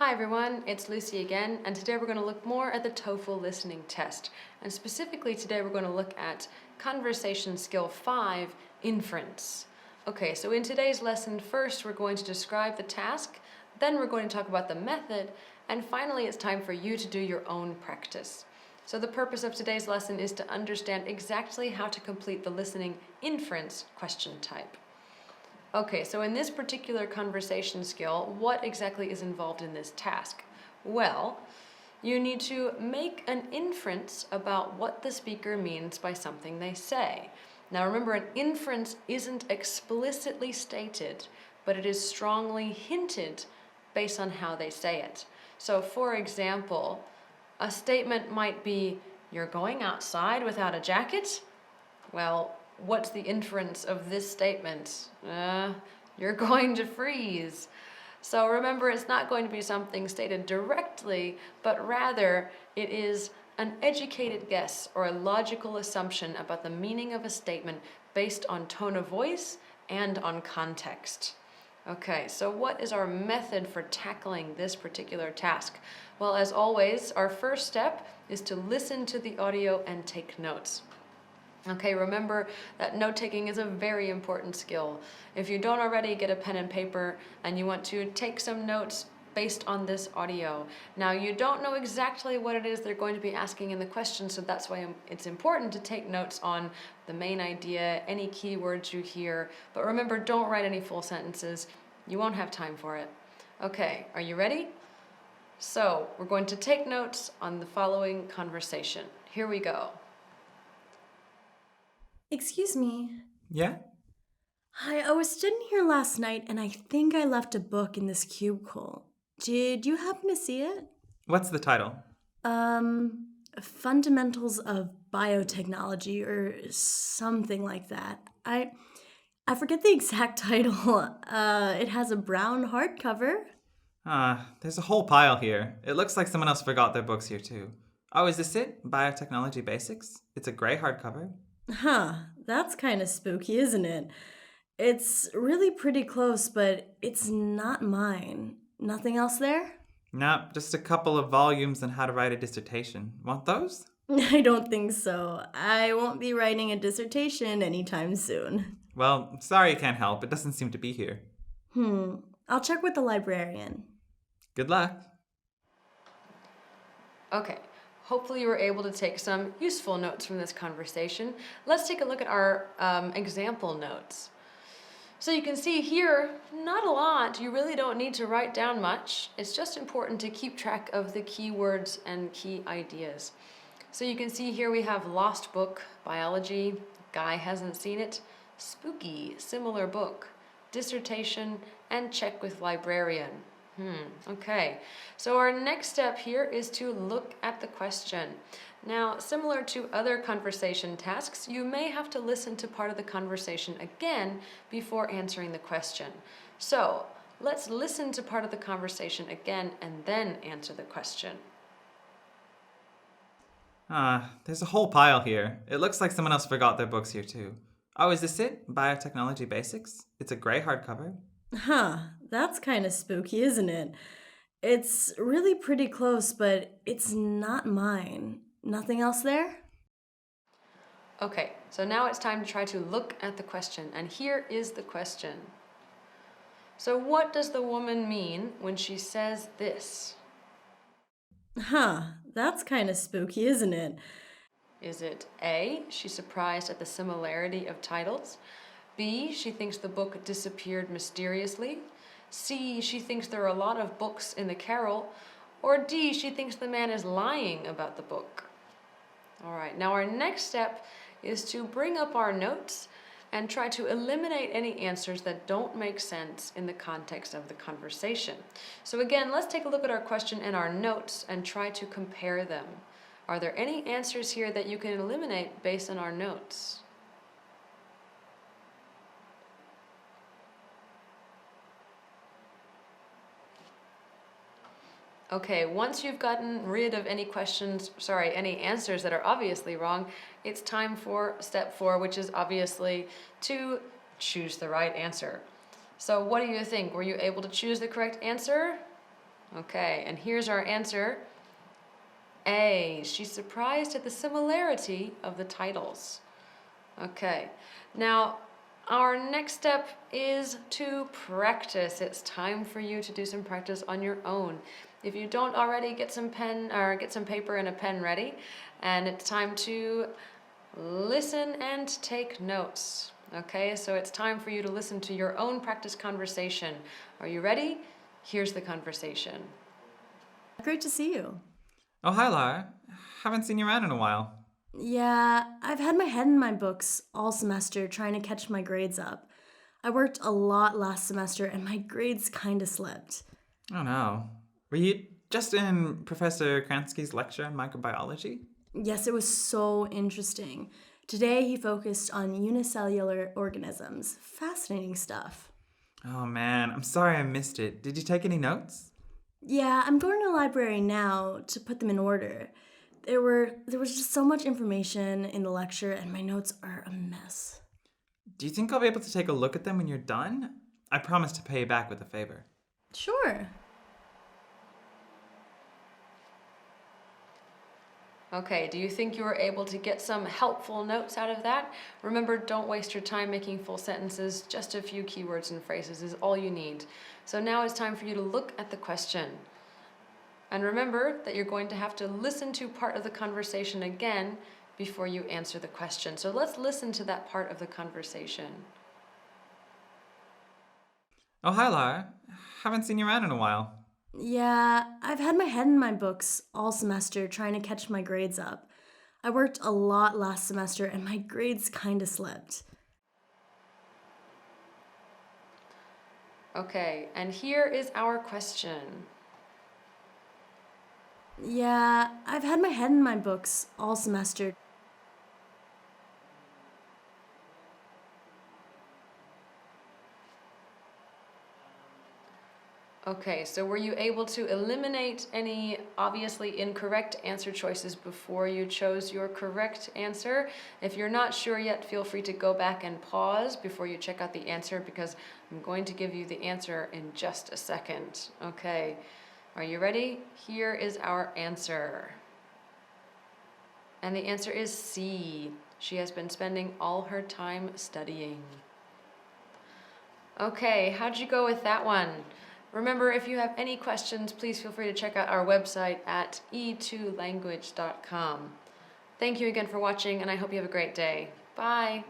Hi everyone, it's Lucy again, and today we're going to look more at the Toefl listening test. And specifically today we're going to look at Conversation Skill 5, Inference. Okay, so in today's lesson, first we're going to describe the task, then we're going to talk about the method, and finally it's time for you to do your own practice. So the purpose of today's lesson is to understand exactly how to complete the listening inference question type. Okay, so in this particular conversation skill, what exactly is involved in this task? Well, you need to make an inference about what the speaker means by something they say. Now remember, an inference isn't explicitly stated, but it is strongly hinted based on how they say it. So for example, a statement might be, "You're going outside without a jacket?" Well, what's the inference of this statement? You're going to freeze. So remember, it's not going to be something stated directly, but rather it is an educated guess or a logical assumption about the meaning of a statement based on tone of voice and on context. Okay, so what is our method for tackling this particular task? Well, as always, our first step is to listen to the audio and take notes. Okay, remember that note-taking is a very important skill. If you don't already, get a pen and paper and you want to take some notes based on this audio. Now, you don't know exactly what it is they're going to be asking in the question, so that's why it's important to take notes on the main idea, any keywords you hear. But remember, don't write any full sentences. You won't have time for it. Okay, are you ready? So, we're going to take notes on the following conversation. Here we go. Excuse me. Yeah? Hi, I was sitting here last night and I think I left a book in this cubicle. Did you happen to see it? What's the title? Fundamentals of Biotechnology or something like that. I forget the exact title. It has a brown hardcover. There's a whole pile here. It looks like someone else forgot their books here too. Oh, is this it? Biotechnology Basics? It's a gray hardcover. Huh, that's kind of spooky, isn't it? It's really pretty close, but it's not mine. Nothing else there? Nah, just a couple of volumes on how to write a dissertation. Want those? I don't think so. I won't be writing a dissertation anytime soon. Well, sorry I can't help. It doesn't seem to be here. I'll check with the librarian. Good luck. Okay, hopefully you were able to take some useful notes from this conversation. Let's take a look at our example notes. So you can see here, not a lot. You really don't need to write down much. It's just important to keep track of the keywords and key ideas. So you can see here we have lost book, biology, guy hasn't seen it, spooky, similar book, dissertation, and check with librarian. Okay, so our next step here is to look at the question. Now, similar to other conversation tasks, you may have to listen to part of the conversation again before answering the question. So, let's listen to part of the conversation again and then answer the question. There's a whole pile here. It looks like someone else forgot their books here too. Oh, is this it? Biotechnology Basics? It's a gray hardcover. Huh, that's kind of spooky, isn't it? It's really pretty close, but it's not mine. Nothing else there? Okay, so now it's time to try to look at the question, and here is the question. So what does the woman mean when she says this? Huh, that's kind of spooky, isn't it? Is it A, she's surprised at the similarity of titles? B, she thinks the book disappeared mysteriously? C, she thinks there are a lot of books in the carrel? Or D, she thinks the man is lying about the book? All right, now our next step is to bring up our notes and try to eliminate any answers that don't make sense in the context of the conversation. So again, let's take a look at our question and our notes and try to compare them. Are there any answers here that you can eliminate based on our notes? Okay, once you've gotten rid of any any answers that are obviously wrong, it's time for step 4, which is obviously to choose the right answer. So what do you think? Were you able to choose the correct answer? Okay, and here's our answer. A. She's surprised at the similarity of the titles. Okay, now our next step is to practice. It's time for you to do some practice on your own. If you don't already, get some paper and a pen ready, and it's time to listen and take notes. Okay, so it's time for you to listen to your own practice conversation. Are you ready? Here's the conversation. Great to see you. Oh, hi, Lara. Haven't seen you around in a while. Yeah, I've had my head in my books all semester trying to catch my grades up. I worked a lot last semester and my grades kind of slipped. Oh, no. Were you just in Professor Kransky's lecture on microbiology? Yes, it was so interesting. Today he focused on unicellular organisms. Fascinating stuff. Oh, man. I'm sorry I missed it. Did you take any notes? Yeah, I'm going to the library now to put them in order. There was just so much information in the lecture and my notes are a mess. Do you think I'll be able to take a look at them when you're done? I promise to pay you back with a favor. Sure. Okay, do you think you were able to get some helpful notes out of that? Remember, don't waste your time making full sentences. Just a few keywords and phrases is all you need. So now it's time for you to look at the question. And remember that you're going to have to listen to part of the conversation again before you answer the question. So let's listen to that part of the conversation. Oh, hi, Lara. Haven't seen you around in a while. Yeah, I've had my head in my books all semester trying to catch my grades up. I worked a lot last semester and my grades kind of slipped. Okay, and here is our question. Yeah, I've had my head in my books all semester. Okay, so were you able to eliminate any obviously incorrect answer choices before you chose your correct answer? If you're not sure yet, feel free to go back and pause before you check out the answer because I'm going to give you the answer in just a second. Okay, are you ready? Here is our answer. And the answer is C. She has been spending all her time studying. Okay, how'd you go with that one? Remember, if you have any questions, please feel free to check out our website at e2language.com. Thank you again for watching, and I hope you have a great day. Bye!